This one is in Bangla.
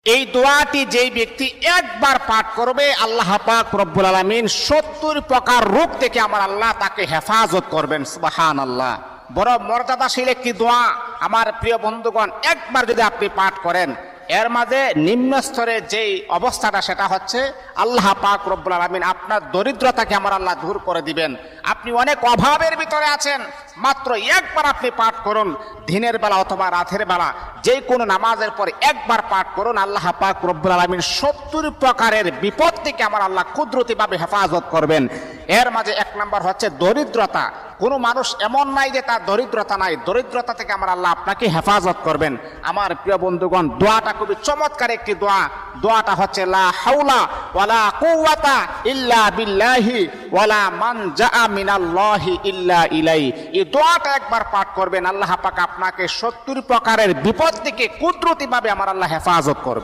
এই দোয়াটি যেই ব্যক্তি একবার পাঠ করবে, আল্লাহ পাক রব্বুল আলামিন 70 প্রকার রোগ থেকে আমার আল্লাহ তাকে হেফাজত করবেন। সুবহানাল্লাহ। বড় মর্যাদাশীল একটি দোয়া আমার প্রিয় বন্ধুগণ। একবার যদি আপনি পাঠ করেন, এর মাঝে নিম্ন স্তরে যেই অবস্থাটা সেটা হচ্ছে আল্লাহ পাক রব্বুল আলামিন আপনার দরিদ্রতাকে আমার আল্লাহ দূর করে দিবেন। আপনি অনেক অভাবের ভিতরে আছেন, মাত্র একবার আপনি পাঠ করুন, দিনের বেলা অথবা রাতের বেলা যে কোনো নামাজের পরে একবার পাঠ করুন, আল্লাহ পাক রব্বুল আলামিন 70 প্রকারের বিপদ থেকে আমার আল্লাহ কুদরতিভাবে হেফাজত করবেন। এর মাঝে এক নম্বর হচ্ছে দরিদ্রতা। কোনো মানুষ এমন নাই যে তার দরিদ্রতা নাই, দরিদ্রতা থেকে আমার আল্লাহ আপনাকে হেফাজত করবেন। আমার প্রিয় বন্ধুগণ, দোয়াটা খুবই চমৎকার একটি দোয়া। দোয়াটা হচ্ছে লা হাওলা ওয়ালা কুওয়াতা ইল্লা বিল্লাহি ওয়ালা মানজা মিনাল্লাহি ইল্লা ইলাই। এই দোয়াটা একবার পাঠ করবেন, আল্লাহ পাক আপনাকে 70 প্রকারের বিপদ থেকে কুদরতিভাবে আমার আল্লাহ হেফাজত করবেন।